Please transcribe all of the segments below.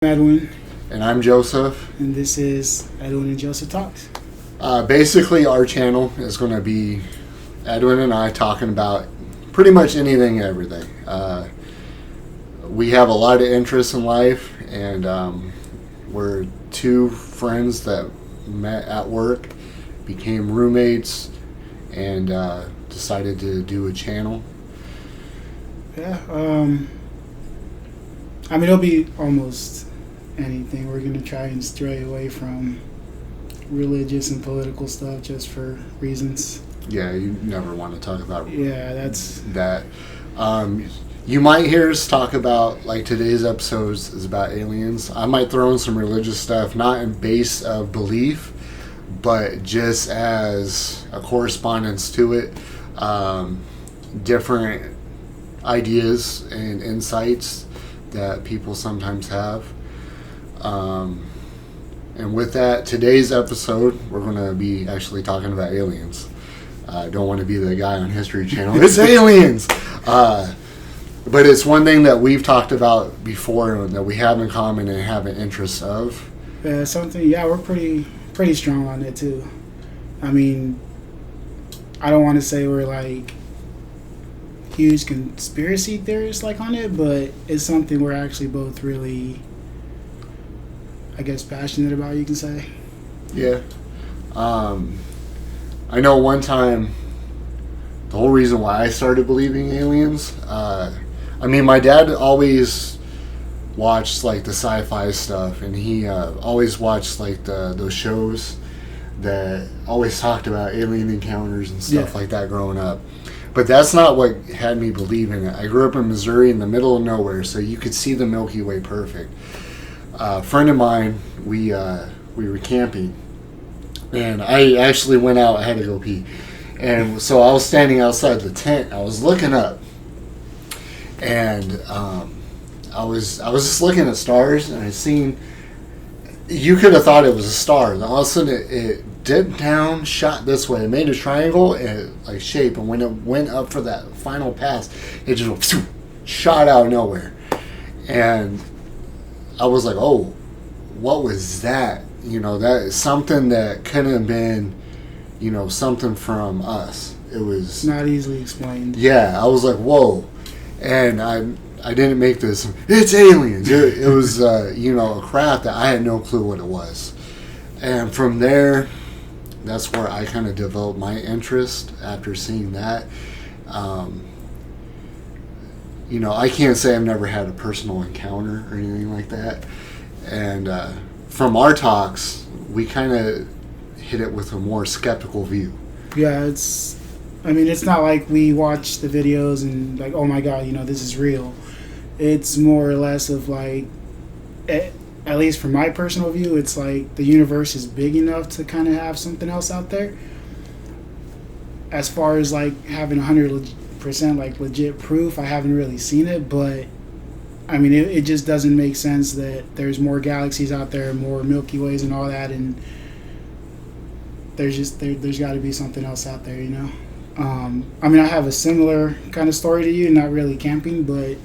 Edwin, And I'm Joseph. and this is Edwin and Joseph Talks. Basically, our channel is going to be Edwin and I talking about pretty much anything and everything. We have a lot of interests in life, and we're two friends that met at work, became roommates, and decided to do a channel. Yeah, I mean, it'll be almost anything. We're going to try and stray away from religious and political stuff just for reasons. Yeah, you never want to talk about Yeah, that's... that. You might hear us talk about, like today's episodes is about aliens. I might throw in some religious stuff, not in base of belief, but just as a correspondence to it. Different ideas and insights that people sometimes have. And with that, today's episode, we're going to be actually talking about aliens. I don't want to be the guy on History Channel. It's aliens! But it's one thing that we've talked about before and that we have in common and have an interest of. We're pretty strong on it, too. I mean, I don't want to say we're, like, huge conspiracy theorists, like, on it, but it's something we're actually both really, I guess, passionate about, you can say. Yeah. I know one time, the whole reason why I started believing aliens, my dad always watched, like, the sci-fi stuff, and he always watched, like, those shows that always talked about alien encounters and stuff like that growing up. But that's not what had me believe in it. I grew up in Missouri in the middle of nowhere, so you could see the Milky Way perfect. A friend of mine, we were camping, and I actually went out. I had to go pee, and so I was standing outside the tent. I was looking up, and I was just looking at stars, and I seen. You could have thought it was a star, and all of a sudden it dipped down, shot this way. It made a triangle and like shape, and when it went up for that final pass, it just shot out of nowhere, and I was like, "Oh, what was that?" That is something that couldn't have been, something from us. It was Not easily explained. Yeah, I was like, "Whoa," and I didn't make this. It's aliens. It was a craft that I had no clue what it was, and from there, that's where I kind of developed my interest after seeing that. I can't say I've never had a personal encounter or anything like that. And from our talks, we kind of hit it with a more skeptical view. Yeah, it's not like we watch the videos and like, oh my God, this is real. It's more or less of like, at least from my personal view, it's like the universe is big enough to kind of have something else out there. As far as like having 100% like legit proof, I haven't really seen it, but it just doesn't make sense that there's more galaxies out there, more Milky Ways and all that, and there's got to be something else out there, I have a similar kind of story to you, not really camping, but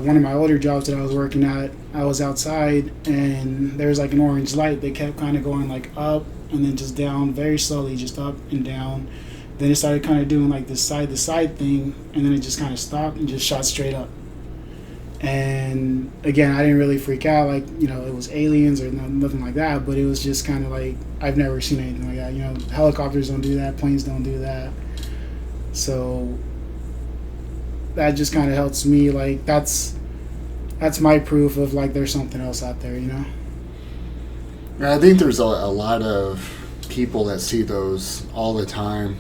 one of my older jobs that I was working at, I was outside and there was like an orange light that kept kind of going like up and then just down very slowly, just up and down. Then it started kind of doing like this side to side thing, and then it just kind of stopped and just shot straight up. And again, I didn't really freak out like, it was aliens or nothing like that, but it was just kind of like, I've never seen anything like that. Helicopters don't do that, planes don't do that. So that just kind of helps me, like, that's my proof of like there's something else out there, I think there's a lot of people that see those all the time.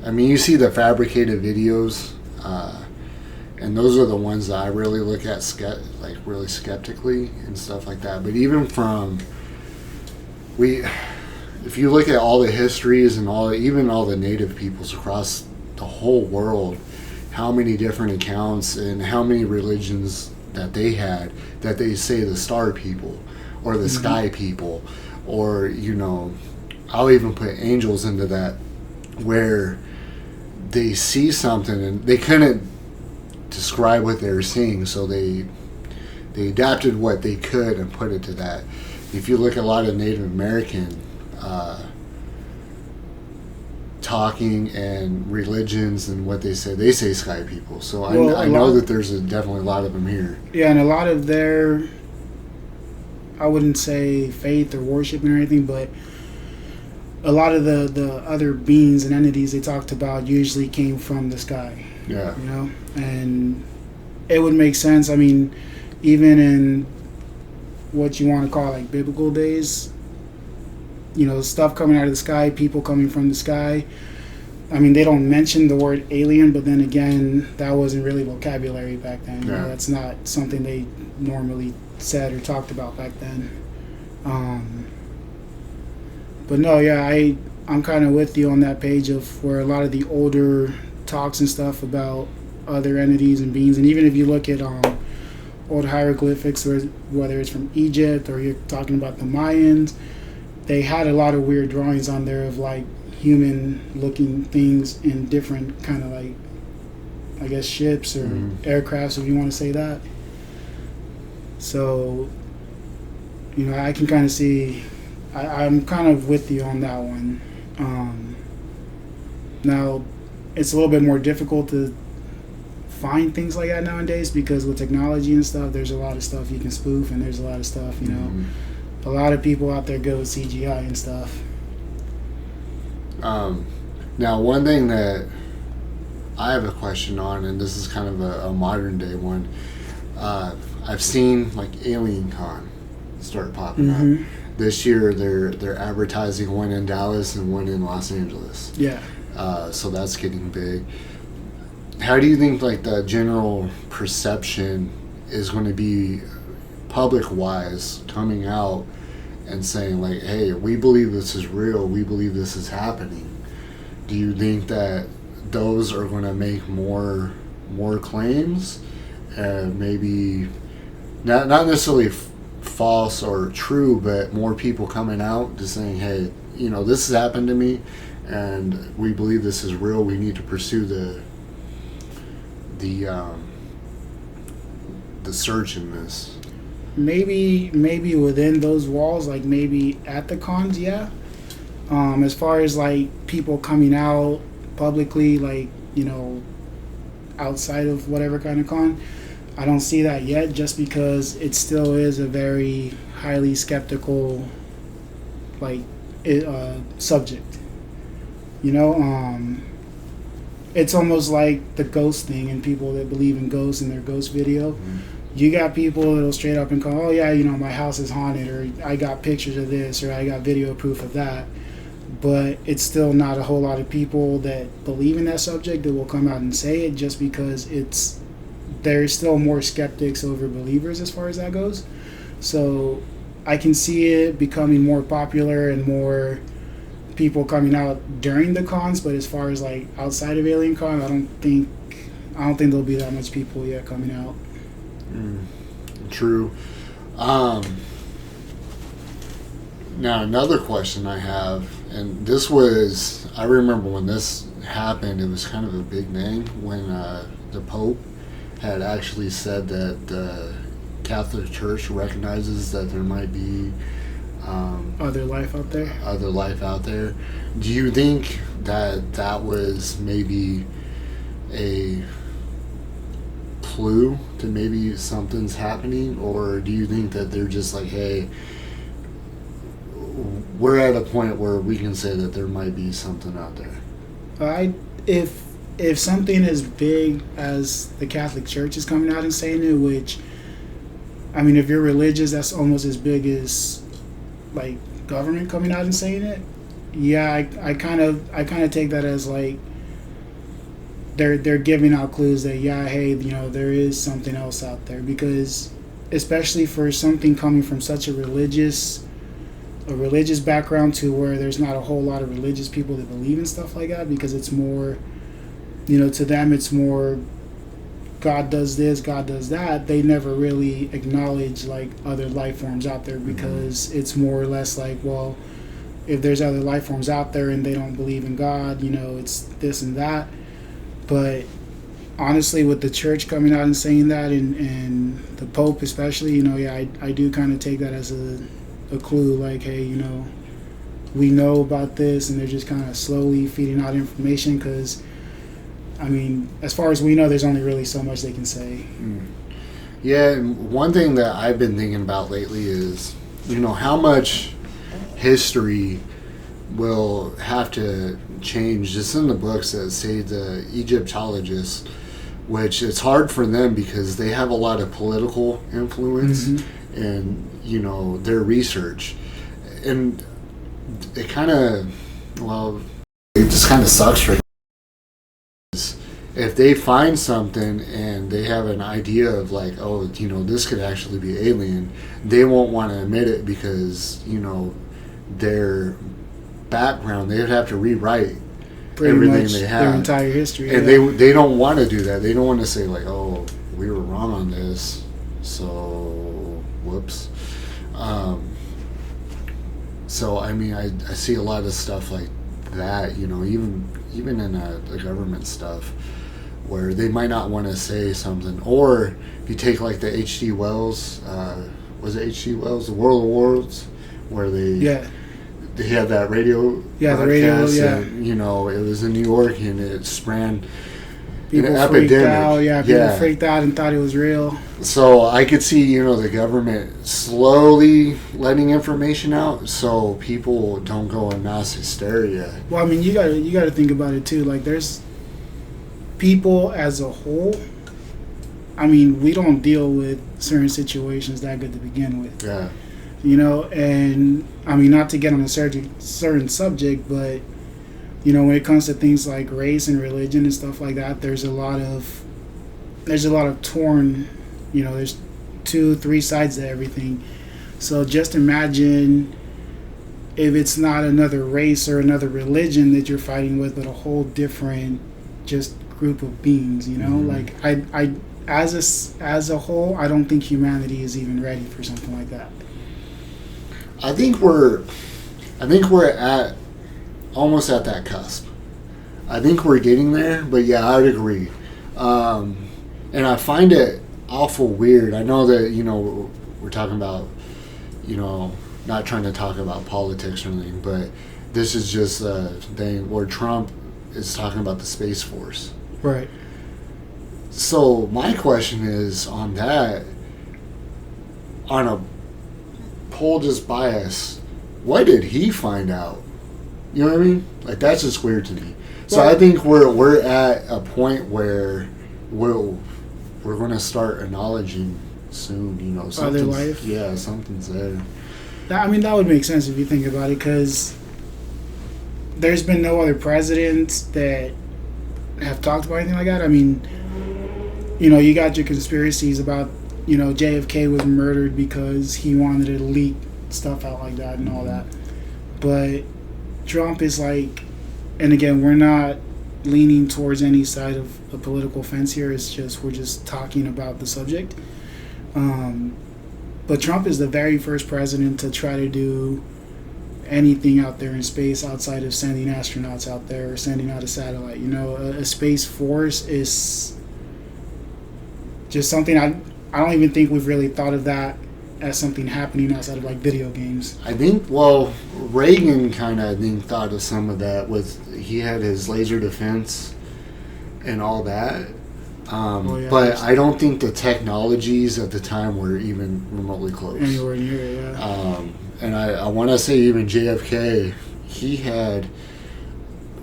You see the fabricated videos, and those are the ones that I really look at really skeptically and stuff like that. But even if you look at all the histories and even all the native peoples across the whole world, how many different accounts and how many religions that they had, that they say the star people or the sky people, or I'll even put angels into that, where they see something and they couldn't describe what they were seeing, so they they adapted what they could and put it to that. If you look at a lot of Native American talking and religions and what they say sky people. So Well, I know that there's definitely a lot of them here. Yeah, and a lot of their, I wouldn't say faith or worship or anything, but a lot of the other beings and entities they talked about usually came from the sky. Yeah. You know? And it would make sense. I mean, even in what you want to call like biblical days, you know, stuff coming out of the sky, people coming from the sky. I mean, they don't mention the word alien, but then again, that wasn't really vocabulary back then. You know, that's not something they normally said or talked about back then. But no, yeah, I'm kind of with you on that page of where a lot of the older talks and stuff about other entities and beings, and even if you look at old hieroglyphics, whether it's from Egypt or you're talking about the Mayans, they had a lot of weird drawings on there of like human looking things in different kind of like, I guess, ships or aircrafts, if you want to say that. So, you know, I can kind of see, I'm kind of with you on that one. Now, it's a little bit more difficult to find things like that nowadays because with technology and stuff, there's a lot of stuff you can spoof, and there's a lot of stuff, you know. A lot of people out there go with CGI and stuff. Now, one thing that I have a question on, and this is kind of a modern day one, I've seen like Alien Con start popping up. This year, they're advertising one in Dallas and one in Los Angeles. Yeah. So that's getting big. How do you think like the general perception is going to be public-wise coming out and saying like, hey, we believe this is real, we believe this is happening? Do you think that those are going to make more claims, and maybe not necessarily false or true, but more people coming out just saying, hey, you know, this has happened to me and we believe this is real, we need to pursue the search in this? Maybe within those walls, like maybe at the cons, yeah. As far as like people coming out publicly, like, you know, outside of whatever kind of con, I don't see that yet, just because it still is a very highly skeptical like subject. You know, it's almost like the ghost thing and people that believe in ghosts in their ghost video. You got people that'll straight up and call, oh yeah, you know, my house is haunted, or I got pictures of this, or I got video proof of that. But it's still not a whole lot of people that believe in that subject that will come out and say it, just because there's still more skeptics over believers as far as that goes. So I can see it becoming more popular and more people coming out during the cons, but as far as like outside of Alien Con, I don't think there'll be that much people yet coming out. True. Now another question I have, and this was, I remember when this happened, it was kind of a big thing when the Pope had actually said that the Catholic Church recognizes that there might be other life out there. Do you think that was maybe a clue to maybe something's happening, or do you think that they're just like, hey, we're at a point where we can say that there might be something out there? If something as big as the Catholic Church is coming out and saying it, which, I mean, if you're religious, that's almost as big as like government coming out and saying it. Yeah, I kind of take that as like they're giving out clues that, yeah, hey, you know, there is something else out there, because especially for something coming from such a religious background, to where there's not a whole lot of religious people that believe in stuff like that, because it's more, you know, to them it's more God does this, God does that. They never really acknowledge like other life forms out there, because it's more or less like, well, if there's other life forms out there and they don't believe in God, you know, it's this and that. But honestly, with the church coming out and saying that, and the Pope especially, yeah, I do kind of take that as a clue, like, hey, we know about this, and they're just kind of slowly feeding out information because, I mean, as far as we know, there's only really so much they can say. Yeah, and one thing that I've been thinking about lately is, how much history will have to change. Just in the books that say the Egyptologists, which it's hard for them because they have a lot of political influence in, their research. And it kind of, it just kind of sucks for if they find something and they have an idea of like, oh, this could actually be alien, they won't want to admit it because, their background, they would have to rewrite Pretty everything much they have. their entire history. And they don't want to do that. They don't want to say like, oh, we were wrong on this, so whoops. So I mean, I see a lot of stuff like that, even in the government stuff, where they might not want to say something. Or if you take like the H.G. Wells, was it H.G. Wells, The World of Worlds, where they had that radio the radio, and, it was in New York and it sprang people an freaked epidemic. out. People freaked out and thought it was real. So I could see, the government slowly letting information out so people don't go in mass hysteria. Well, I mean, you gotta think about it too. Like, there's people as a whole. I mean, we don't deal with certain situations that good to begin with. Yeah. And I mean, not to get on a certain subject, but when it comes to things like race and religion and stuff like that, there's a lot of torn. There's 2-3 sides to everything. So just imagine if it's not another race or another religion that you're fighting with, but a whole different just group of beings. Like I as a whole, I don't think humanity is even ready for something like that. I think we're at almost at that cusp. I think we're getting there, but yeah, I would agree. And I find it awful weird. I know that, we're talking about, not trying to talk about politics or anything, but this is just a thing where Trump is talking about the Space Force. Right. So my question is on that, on a poll just bias, what did he find out? You know what I mean? Like, that's just weird to me. So I think we're at a point where we're going to start acknowledging soon, other life. Yeah, something's there. I mean, that would make sense if you think about it, because there's been no other presidents that have talked about anything like that. I mean, you got your conspiracies about, JFK was murdered because he wanted to leak stuff out like that and all that. But Trump is like, and again, we're not leaning towards any side of a political fence here. It's just, we're just talking about the subject. But Trump is the very first president to try to do anything out there in space outside of sending astronauts out there or sending out a satellite. A space force is just something I don't even think we've really thought of that as something happening outside of like video games. I think, Reagan kind of thought of some of that he had his laser defense and all that. But I don't think the technologies at the time were even remotely close. Anywhere near it, yeah. And I want to say even JFK, he had,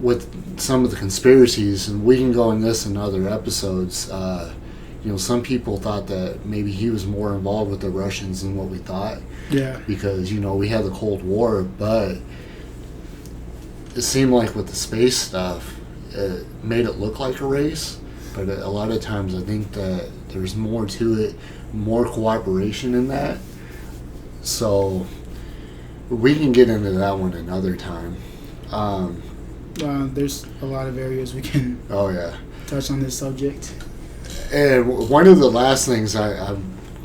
with some of the conspiracies, and we can go in this in other episodes, some people thought that maybe he was more involved with the Russians than what we thought. Yeah. Because, we had the Cold War, but it seemed like with the space stuff, it made it look like a race. But a lot of times I think that there's more to it, more cooperation in that. So we can get into that one another time. There's a lot of areas we can touch on this subject. And one of the last things I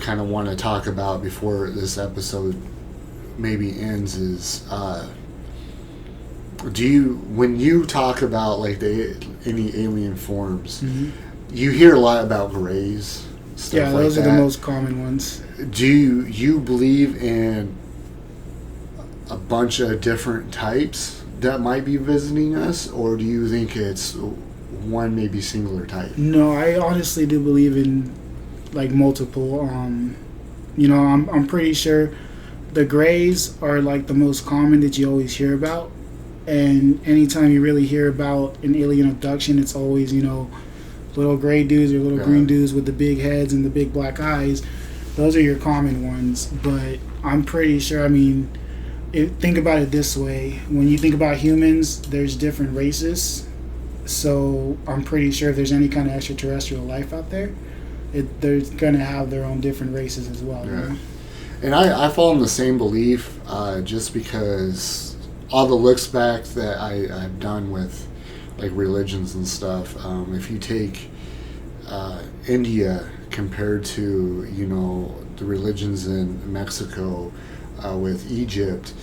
kind of want to talk about before this episode maybe ends is, when you talk about like any alien forms, you hear a lot about grays, stuff Yeah, like those that. are the most common ones. Do you believe in a bunch of different types that might be visiting us, or do you think it's one maybe singular type? No, I honestly do believe in like multiple. I'm pretty sure the grays are like the most common that you always hear about, and anytime you really hear about an alien abduction, it's always little gray dudes or little green dudes with the big heads and the big black eyes. Those are your common ones, but I'm pretty sure. I mean, think about it this way: when you think about humans, there's different races. So I'm pretty sure if there's any kind of extraterrestrial life out there, they're going to have their own different races as well. Yeah. You know? And I fall in the same belief, just because all the looks back that I've done with like religions and stuff. If you take India compared to the religions in Mexico, with Egypt,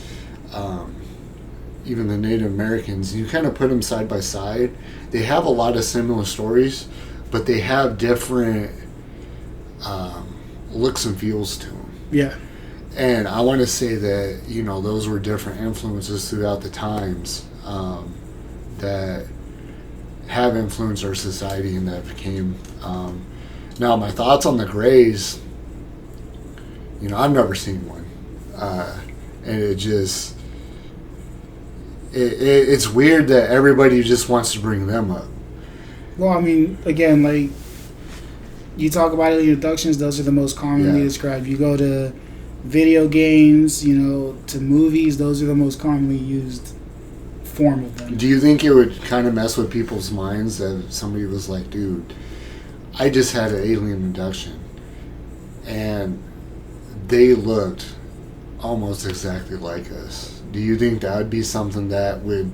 even the Native Americans, you kind of put them side by side. They have a lot of similar stories, but they have different looks and feels to them. Yeah. And I want to say that those were different influences throughout the times, that have influenced our society and that became. Now, my thoughts on the Greys. I've never seen one, and it just it's weird that everybody just wants to bring them up. Well, I mean, again, like you talk about alien abductions; those are the most commonly described. You go to video games, to movies; those are the most commonly used form of them. Do you think it would kind of mess with people's minds if somebody was like, "Dude, I just had an alien abduction," and they looked almost exactly like us? Do you think that would be something that would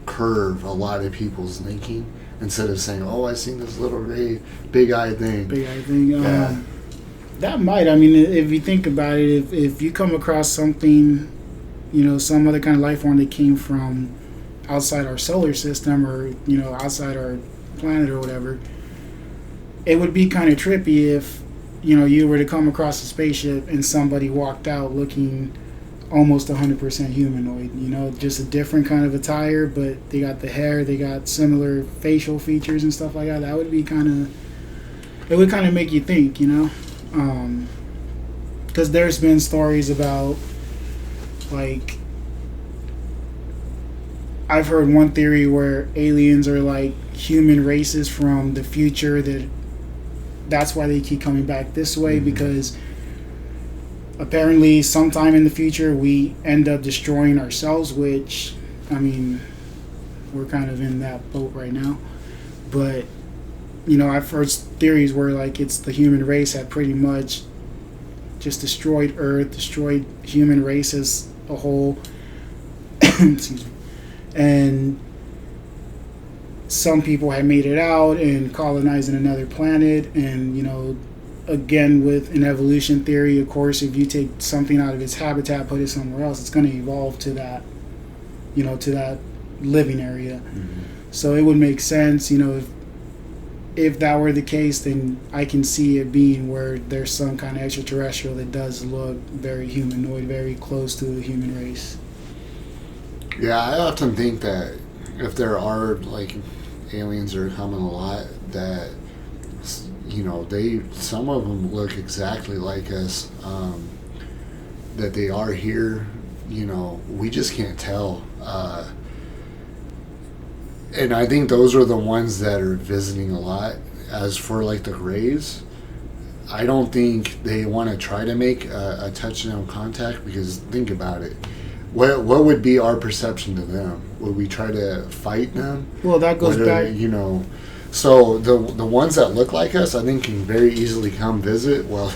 curve a lot of people's thinking instead of saying, "Oh, I seen this little gray, big-eyed thing"? Big-eyed thing. Yeah. That might. I mean, if you think about it, if you come across something, some other kind of life form that came from outside our solar system or outside our planet or whatever, it would be kind of trippy if you were to come across a spaceship and somebody walked out looking almost 100% humanoid, just a different kind of attire, but they got the hair, they got similar facial features and stuff like that. That would be it would kind of make you think, because there's been stories about, like, I've heard one theory where aliens are like human races from the future, that's why they keep coming back this way, because apparently sometime in the future we end up destroying ourselves, which, I mean, we're kind of in that boat right now. But I've heard theories where like it's the human race had pretty much just destroyed Earth, destroyed human race as a whole. Excuse me. And some people had made it out and colonizing another planet, and again, with an evolution theory, of course, if you take something out of its habitat, put it somewhere else, it's going to evolve to that, to that living area. Mm-hmm. So it would make sense, if that were the case, then I can see it being where there's some kind of extraterrestrial that does look very humanoid, very close to the human race. Yeah, I often think that if there are like aliens that are coming a lot, that some of them look exactly like us, that they are here, we just can't tell, and I think those are the ones that are visiting a lot. As for like the Greys, I don't think they want to try to make a touchdown contact, because think about it, what would be our perception to them? Would we try to fight them? Well, that goes back. So the ones that look like us, I think, can very easily come visit. Well,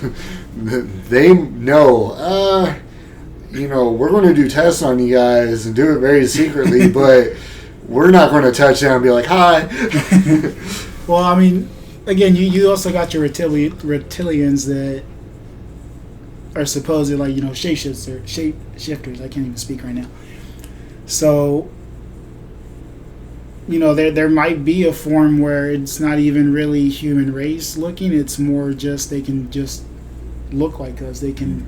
they know, we're going to do tests on you guys and do it very secretly, but we're not going to touch them and be like, "Hi." Well, I mean, again, you also got your reptilians that are supposed like shapeshifters. I can't even speak right now. So there might be a form where it's not even really human race looking. It's more just they can just look like us. They can,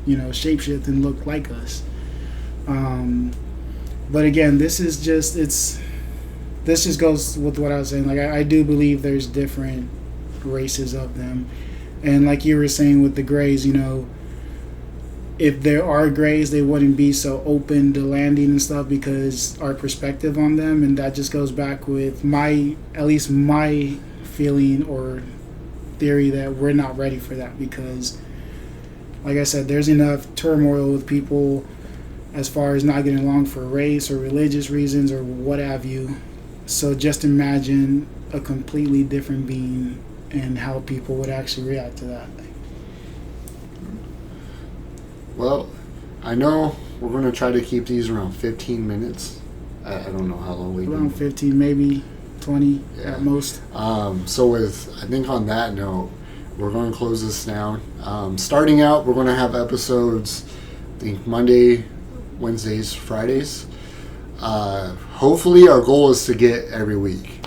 shapeshift and look like us. But again, this just goes with what I was saying. Like I do believe there's different races of them, and like you were saying with the Greys, if there are Greys, they wouldn't be so open to landing and stuff because our perspective on them, and that just goes back with at least my feeling or theory that we're not ready for that because, like I said, there's enough turmoil with people as far as not getting along for race or religious reasons or what have you. So just imagine a completely different being and how people would actually react to that. Well, I know we're going to try to keep these around 15 minutes. I don't know how long we can. Around 15, maybe 20 at most. So I think on that note, we're going to close this down. Starting out, we're going to have episodes, I think Monday, Wednesdays, Fridays. Hopefully our goal is to get every week.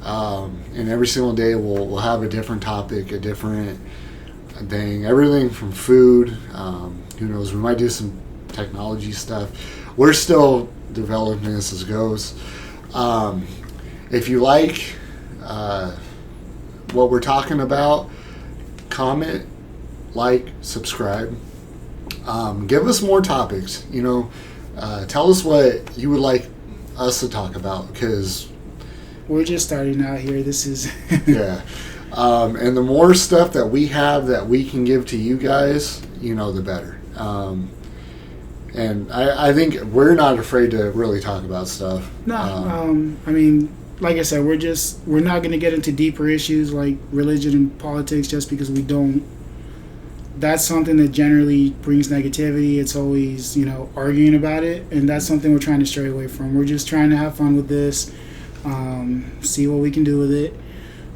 And every single day we'll have a different topic, a different thing, everything from food. Who knows, we might do some technology stuff. We're still developing this as it goes. If you like what we're talking about, comment, like, subscribe. Give us more topics. Tell us what you would like us to talk about because we're just starting out here. This is yeah. And the more stuff that we have that we can give to you guys, the better. And I think we're not afraid to really talk about stuff. No, I mean, like I said, we're not going to get into deeper issues like religion and politics just because we don't. That's something that generally brings negativity. It's always, arguing about it, and that's something we're trying to stray away from. We're just trying to have fun with this, see what we can do with it.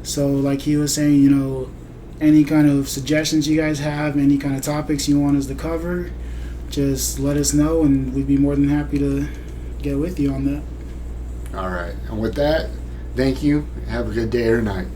So, like he was saying, any kind of suggestions you guys have, any kind of topics you want us to cover, just let us know, and we'd be more than happy to get with you on that. All right. And with that, thank you. Have a good day or night.